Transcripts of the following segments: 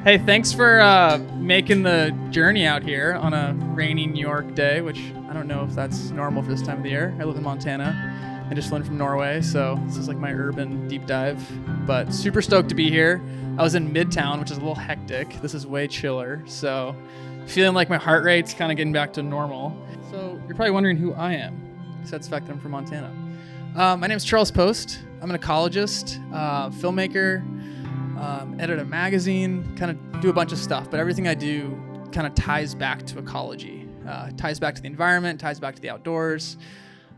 Hey, thanks for making the journey out here on a rainy New York day, which I don't know if that's normal for this time of the year. I live in Montana. I just flew in from Norway, so this is like my urban deep dive. But super stoked to be here. I was in Midtown, which is a little hectic. This is way chiller, so feeling like my heart rate's kind of getting back to normal. So you're probably wondering who I am, besides the fact that I'm from Montana. My name is Charles Post. I'm an ecologist, filmmaker, edit a magazine, kind of do a bunch of stuff, but everything I do kind of ties back to ecology, ties back to the environment, ties back to the outdoors.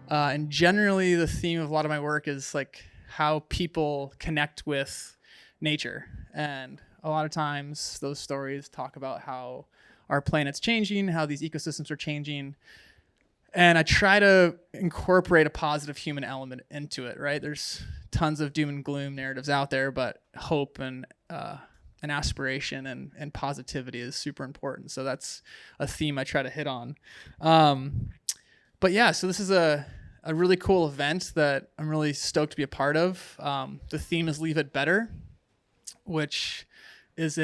And generally the theme of a lot of my work is like how people connect with nature. And a lot of times those stories talk about how our planet's changing, how these ecosystems are changing. And I try to incorporate a positive human element into it, right? There's tons of doom and gloom narratives out there, but hope and aspiration and positivity is super important. So that's a theme I try to hit on. But yeah, so this is a really cool event that I'm really stoked to be a part of. The theme is Leave It Better, which is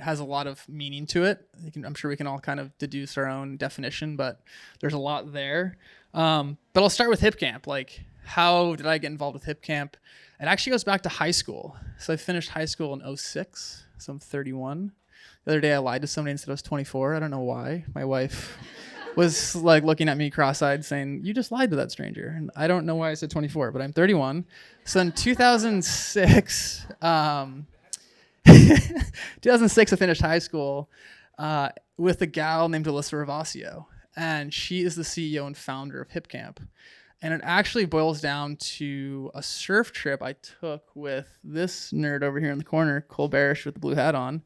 has a lot of meaning to it. I'm sure we can all kind of deduce our own definition, but there's a lot there. But I'll start with Hipcamp. Like, how did I get involved with Hipcamp? It actually goes back to high school. So I finished high school in 2006, so I'm 31. The other day I lied to somebody and said I was 24. I don't know why. My wife was like looking at me cross-eyed saying, "You just lied to that stranger." And I don't know why I said 24, but I'm 31. So in 2006, 2006, I finished high school with a gal named Alyssa Ravasio, and she is the CEO and founder of Hipcamp. And it actually boils down to a surf trip I took with this nerd over here in the corner, Cole Barish with the blue hat on.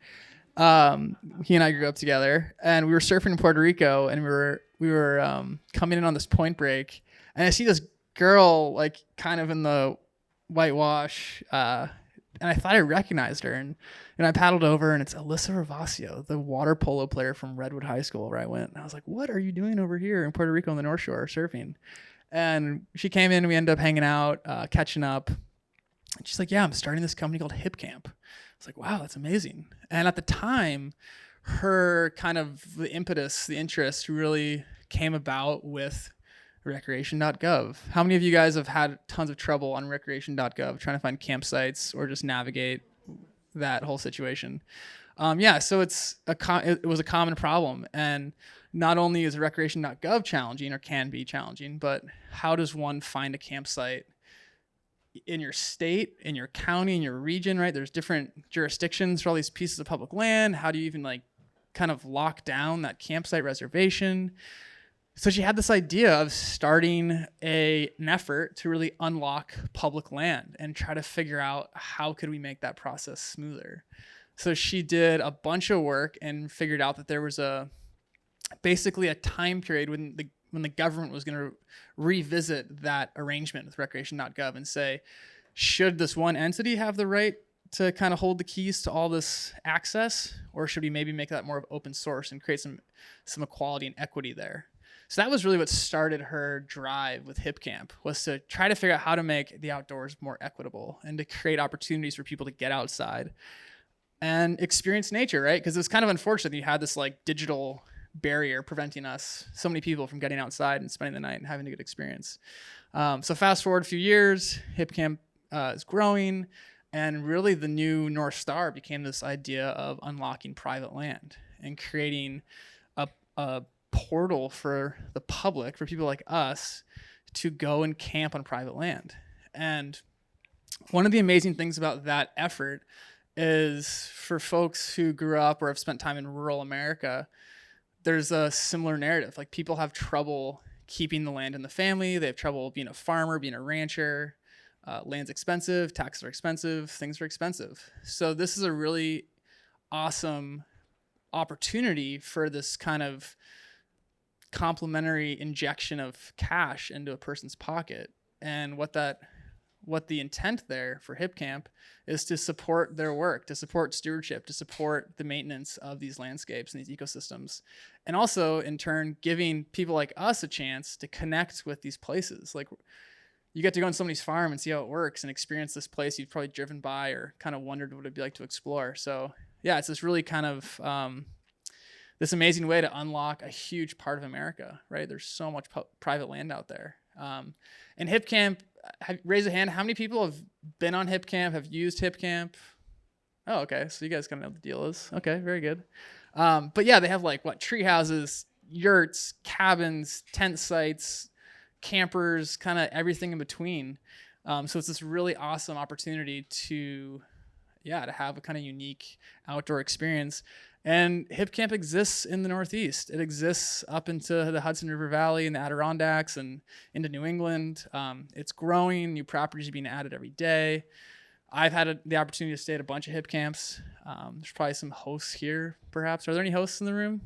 He and I grew up together, and we were surfing in Puerto Rico, and we were coming in on this point break, and I see this girl like kind of in the whitewash. And I thought I recognized her, and I paddled over, and it's Alyssa Ravasio, the water polo player from Redwood High School where I went. And I was like, "What are you doing over here in Puerto Rico on the North Shore surfing?" And she came in, and we ended up hanging out, catching up. And she's like, "Yeah, I'm starting this company called Hipcamp." I was like, "Wow, that's amazing." And at the time, her kind of the impetus, the interest really came about with recreation.gov. How many of you guys have had tons of trouble on recreation.gov trying to find campsites or just navigate that whole situation? So it was a common problem. And not only is recreation.gov challenging or can be challenging, but how does one find a campsite in your state, in your county, in your region, right? There's different jurisdictions for all these pieces of public land. How do you even like kind of lock down that campsite reservation? So she had this idea of starting an effort to really unlock public land and try to figure out how could we make that process smoother. So she did a bunch of work and figured out that there was basically a time period when the government was going to revisit that arrangement with recreation.gov and say, should this one entity have the right to kind of hold the keys to all this access, or should we maybe make that more of open source and create some equality and equity there? So that was really what started her drive with Hipcamp, was to try to figure out how to make the outdoors more equitable and to create opportunities for people to get outside and experience nature, right? Because it was kind of unfortunate that you had this like digital barrier preventing so many people from getting outside and spending the night and having a good experience. So fast forward a few years, Hipcamp is growing, and really the new North Star became this idea of unlocking private land and creating a portal for the public, for people like us, to go and camp on private land. And one of the amazing things about that effort is, for folks who grew up or have spent time in rural America, there's a similar narrative. Like, people have trouble keeping the land in the family. They have trouble being a farmer, being a rancher. Land's expensive, taxes are expensive, things are expensive. So this is a really awesome opportunity for this kind of complementary injection of cash into a person's pocket. And what the intent there for Hipcamp is to support their work, to support stewardship, to support the maintenance of these landscapes and these ecosystems. And also, in turn, giving people like us a chance to connect with these places. Like, you get to go on somebody's farm and see how it works and experience this place you've probably driven by or kind of wondered what it'd be like to explore. So yeah, it's this really kind of this amazing way to unlock a huge part of America, right? There's so much private land out there. And Hipcamp, raise a hand. How many people have been on Hipcamp, have used Hipcamp? Oh, okay. So you guys kind of know what the deal is. Okay, very good. But yeah, they have like tree houses, yurts, cabins, tent sites, campers, kind of everything in between. So it's this really awesome opportunity to have a kind of unique outdoor experience. And Hipcamp exists in the Northeast. It exists up into the Hudson River Valley and the Adirondacks and into New England. It's growing. New properties are being added every day. I've had the opportunity to stay at a bunch of Hipcamps. There's probably some hosts here, perhaps. Are there any hosts in the room?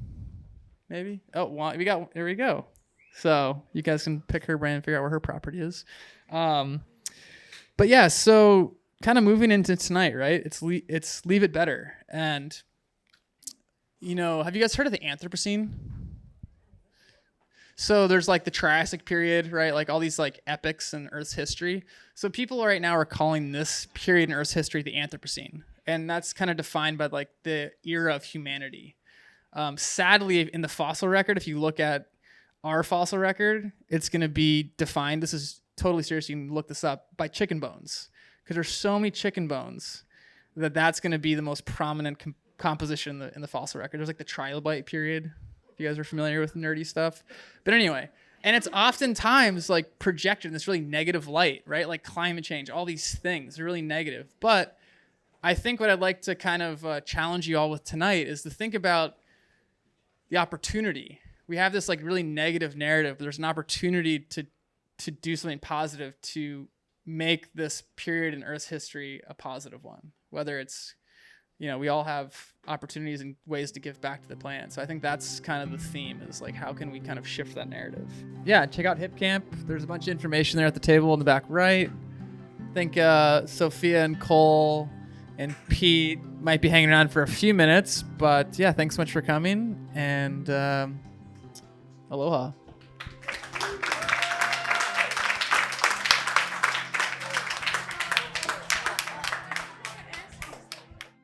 Maybe. Oh, well, here we go. So you guys can pick her brain and figure out where her property is. But yeah, so kind of moving into tonight, right? It's Leave It Better. And, have you guys heard of the Anthropocene? So there's like the Triassic period, right? Like all these like epochs in Earth's history. So people right now are calling this period in Earth's history the Anthropocene. And that's kind of defined by like the era of humanity. Sadly, in the fossil record, if you look at our fossil record, it's going to be defined. This is totally serious. You can look this up by chicken bones, because there's so many chicken bones that's going to be the most prominent composition in the fossil record. There's like the trilobite period. If you guys are familiar with nerdy stuff, but anyway, and it's oftentimes like projected in this really negative light, right? Like climate change, all these things are really negative. But I think what I'd like to kind of challenge you all with tonight is to think about the opportunity. We have this like really negative narrative, but there's an opportunity to do something positive, to make this period in Earth's history a positive one. Whether it's, we all have opportunities and ways to give back to the planet. So I think that's kind of the theme, is like, how can we kind of shift that narrative? Yeah, check out Hipcamp. There's a bunch of information there at the table in the back right. I think Sophia and Cole and Pete might be hanging around for a few minutes, but yeah, thanks so much for coming, and aloha.